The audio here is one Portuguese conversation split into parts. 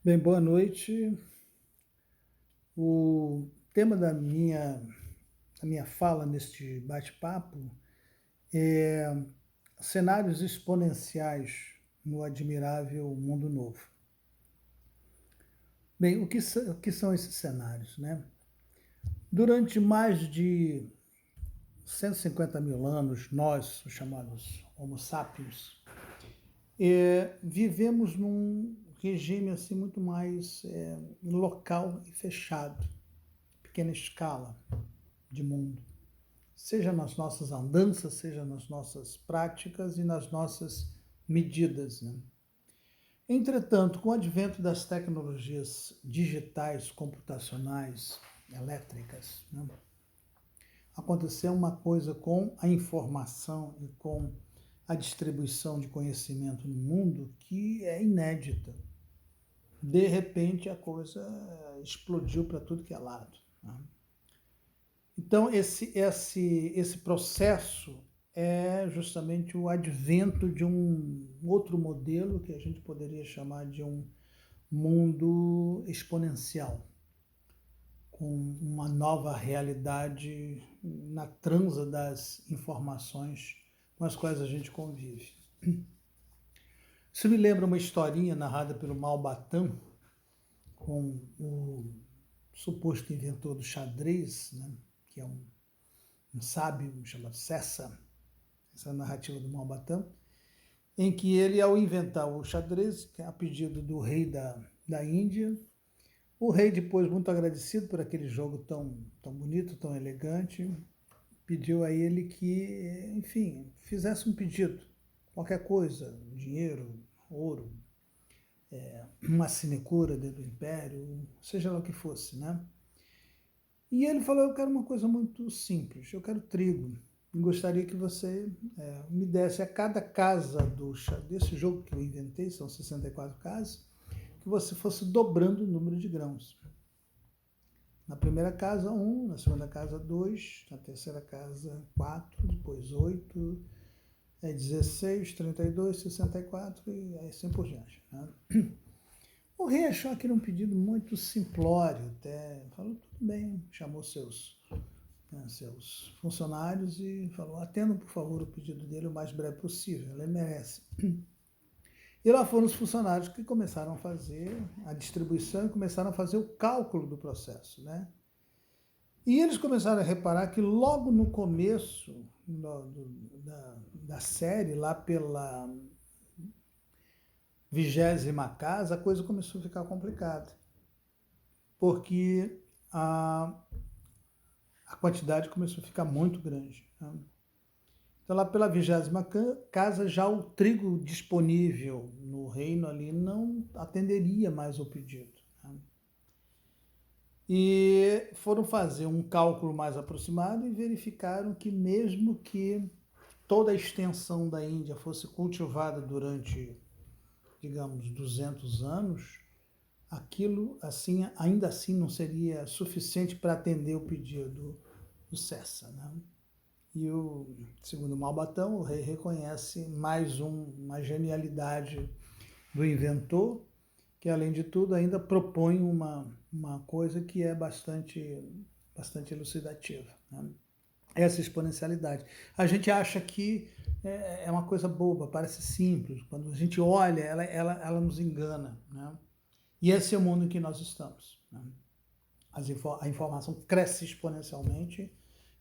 Bem, boa noite. O tema da minha fala neste bate-papo é cenários exponenciais no admirável mundo novo. Bem, o que são esses cenários, né? Durante mais de 150 mil anos, nós, os chamados Homo sapiens, vivemos num regime assim muito mais local e fechado, pequena escala de mundo, seja nas nossas andanças, seja nas nossas práticas e nas nossas medidas, né? Entretanto, com o advento das tecnologias digitais, computacionais, elétricas, né, aconteceu uma coisa com a informação e com a distribuição de conhecimento no mundo que é inédita. De repente, a coisa explodiu para tudo que é lado, né? Então, esse processo é justamente o advento de um outro modelo que a gente poderia chamar de um mundo exponencial, com uma nova realidade na transa das informações com as quais a gente convive. Isso me lembra uma historinha narrada pelo Malbatã, com o suposto inventor do xadrez, né, que é um sábio chamado Cessa, essa narrativa do Malbatã, em que ele, ao inventar o xadrez, a pedido do rei da Índia, o rei, depois, muito agradecido por aquele jogo tão bonito, tão elegante, pediu a ele que, enfim, fizesse um pedido, qualquer coisa, dinheiro, ouro, uma sinecura dentro do império, seja lá o que fosse, né? E ele falou, eu quero uma coisa muito simples, eu quero trigo. E gostaria que você me desse a cada casa desse jogo que eu inventei, são 64 casas, que você fosse dobrando o número de grãos. Na primeira casa, 1, na segunda casa, 2, na terceira casa, 4, depois 8, 16, 32, 64 e assim por diante, né? O rei achou aquele um pedido muito simplório, até falou, tudo bem, chamou seus funcionários e falou, atendam, por favor, o pedido dele o mais breve possível, ele merece. E lá foram os funcionários que começaram a fazer a distribuição e começaram a fazer o cálculo do processo, né? E eles começaram a reparar que logo no começo da série, lá pela 20ª casa, a coisa começou a ficar complicada, porque a quantidade começou a ficar muito grande, né? Então, lá pela 20ª casa, já o trigo disponível no reino ali não atenderia mais o pedido, né? E foram fazer um cálculo mais aproximado e verificaram que mesmo que toda a extensão da Índia fosse cultivada durante, digamos, 200 anos, aquilo assim, ainda assim não seria suficiente para atender o pedido do Cessa, né? E segundo Malbatã, o rei reconhece mais uma genialidade do inventor, que além de tudo ainda propõe uma coisa que é bastante elucidativa, né? Essa exponencialidade. A gente acha que é uma coisa boba, parece simples. Quando a gente olha, ela nos engana, né? E esse é o mundo em que nós estamos, né? A informação cresce exponencialmente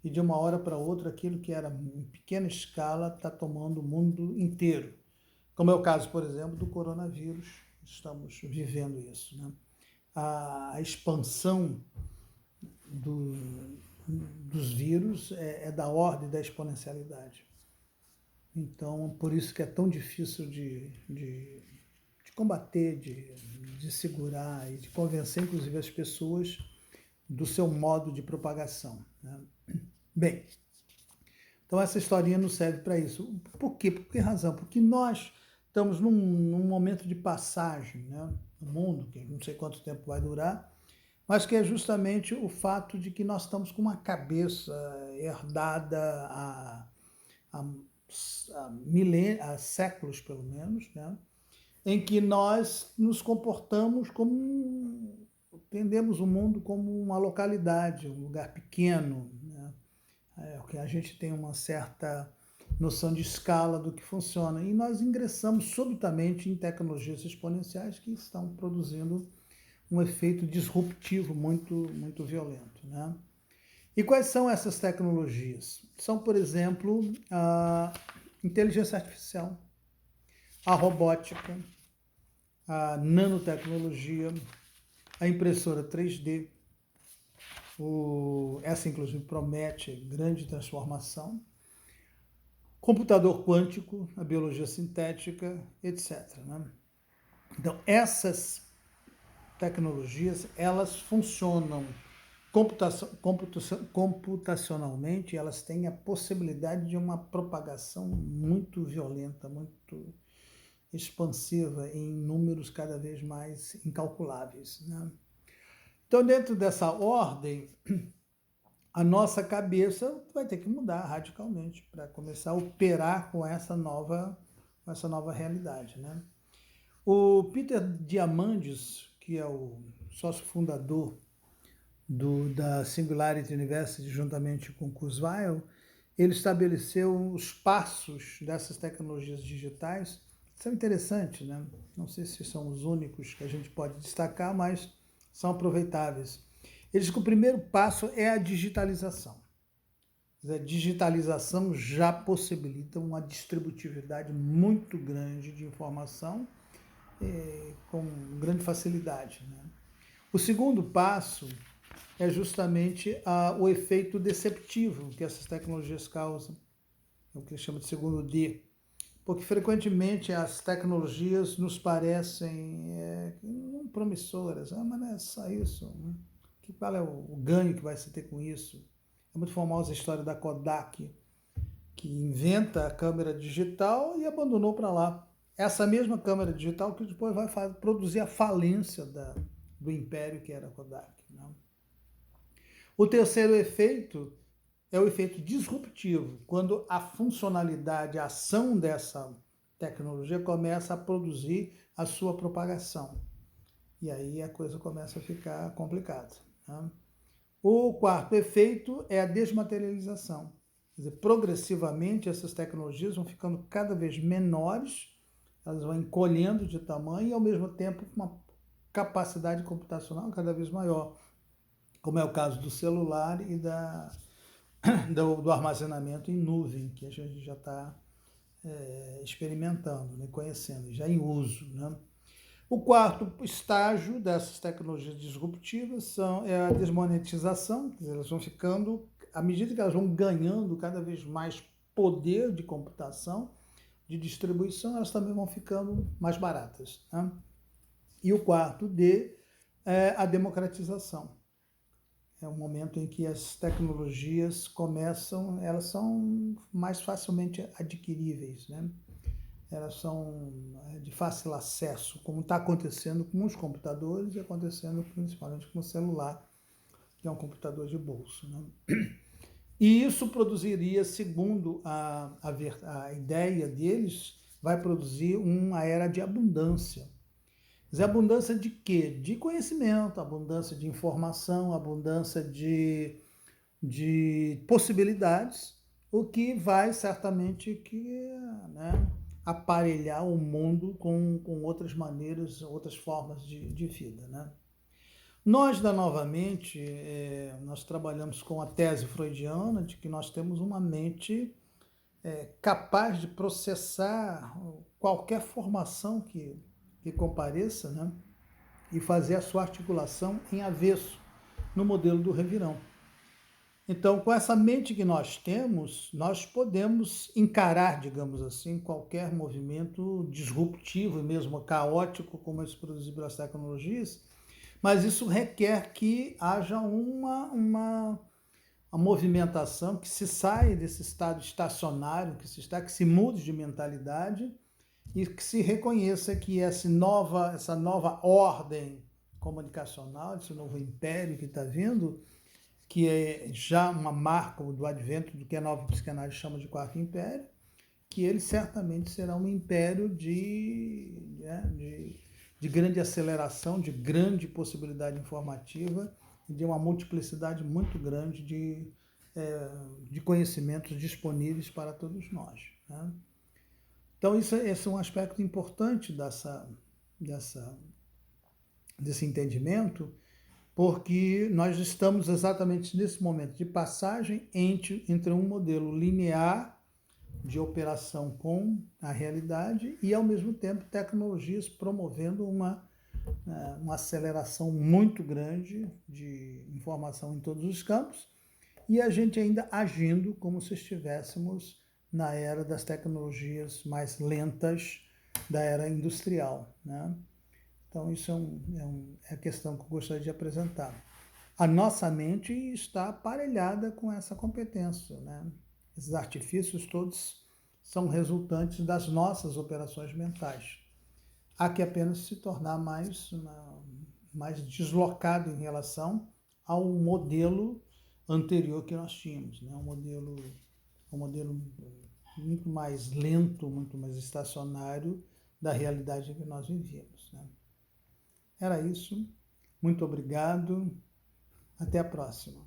e de uma hora para outra aquilo que era em pequena escala está tomando o mundo inteiro. Como é o caso, por exemplo, do coronavírus. Estamos vivendo isso, né? A expansão dos vírus é da ordem da exponencialidade. Então, por isso que é tão difícil de combater, de segurar e de convencer, inclusive, as pessoas do seu modo de propagação, né? Bem, então essa historinha nos serve para isso. Por quê? Por que razão? Porque nós estamos num momento de passagem, né, no mundo, que não sei quanto tempo vai durar, mas que é justamente o fato de que nós estamos com uma cabeça herdada há séculos, pelo menos, né, em que nós nos comportamos entendemos o mundo como uma localidade, um lugar pequeno, né? Que a gente tem uma certa noção de escala do que funciona. E nós ingressamos subitamente em tecnologias exponenciais que estão produzindo um efeito disruptivo muito violento, né? E quais são essas tecnologias? São, por exemplo, a inteligência artificial, a robótica, a nanotecnologia, a impressora 3D. Essa, inclusive, promete grande transformação. Computador quântico, a biologia sintética, etc. Né? Então, essas tecnologias, elas funcionam computacionalmente, elas têm a possibilidade de uma propagação muito violenta, muito expansiva, em números cada vez mais incalculáveis, né? Então, dentro dessa ordem, a nossa cabeça vai ter que mudar radicalmente para começar a operar com essa nova realidade, né? O Peter Diamandis, que é o sócio fundador da Singularity University, juntamente com Kurzweil, ele estabeleceu os passos dessas tecnologias digitais. São interessantes, né? Não sei se são os únicos que a gente pode destacar, mas são aproveitáveis. Ele diz que o primeiro passo é a digitalização. A digitalização já possibilita uma distributividade muito grande de informação com grande facilidade, né? O segundo passo é justamente o efeito deceptivo que essas tecnologias causam, o que ele chama de segundo D, porque frequentemente as tecnologias nos parecem promissoras, mas não é só isso, né? Qual é o ganho que vai se ter com isso? É muito famosa a história da Kodak, que inventa a câmera digital e abandonou para lá. Essa mesma câmera digital que depois vai produzir a falência do império que era a Kodak, né? O terceiro efeito é o efeito disruptivo, quando a funcionalidade, a ação dessa tecnologia começa a produzir a sua propagação. E aí a coisa começa a ficar complicada, né? O quarto efeito é a desmaterialização. Quer dizer, progressivamente essas tecnologias vão ficando cada vez menores, elas vão encolhendo de tamanho e ao mesmo tempo com uma capacidade computacional cada vez maior, como é o caso do celular e do armazenamento em nuvem, que a gente já está experimentando, né, conhecendo, já em uso, né? O quarto estágio dessas tecnologias disruptivas é a desmonetização, quer dizer, elas vão ficando, à medida que elas vão ganhando cada vez mais poder de computação, de distribuição, elas também vão ficando mais baratas, né? E o quarto D é a democratização. É um momento em que as tecnologias elas são mais facilmente adquiríveis, né? Elas são de fácil acesso, como está acontecendo com os computadores e acontecendo principalmente com o celular, que é um computador de bolso, né? E isso produziria, segundo a ideia deles, vai produzir uma era de abundância. Mas abundância de quê? De conhecimento, abundância de informação, abundância de possibilidades, o que vai certamente né, aparelhar o mundo com outras maneiras, outras formas de vida, né? Nós, da Novamente, nós trabalhamos com a tese freudiana de que nós temos uma mente capaz de processar qualquer formação que compareça, né? E fazer a sua articulação em avesso, no modelo do revirão. Então, com essa mente que nós temos, nós podemos encarar, digamos assim, qualquer movimento disruptivo e mesmo caótico, como esse produzido pelas tecnologias, mas isso requer que haja uma movimentação, que se saia desse estado estacionário, que se mude de mentalidade e que se reconheça que essa nova ordem comunicacional, esse novo império que está vindo, que é já uma marca do advento do que a nova psicanálise chama de quarto império, que ele certamente será um império de grande aceleração, de grande possibilidade informativa e de uma multiplicidade muito grande de conhecimentos disponíveis para todos nós, né? Então, esse é um aspecto importante desse entendimento, porque nós estamos exatamente nesse momento de passagem entre um modelo linear de operação com a realidade e, ao mesmo tempo, tecnologias promovendo uma aceleração muito grande de informação em todos os campos, e a gente ainda agindo como se estivéssemos na era das tecnologias mais lentas da era industrial, né? Então, isso é a questão que eu gostaria de apresentar. A nossa mente está aparelhada com essa competência, né? Esses artifícios todos são resultantes das nossas operações mentais. Há que apenas se tornar mais deslocado em relação ao modelo anterior que nós tínhamos, né? Um modelo muito mais lento, muito mais estacionário da realidade em que nós vivíamos, né? Era isso. Muito obrigado. Até a próxima.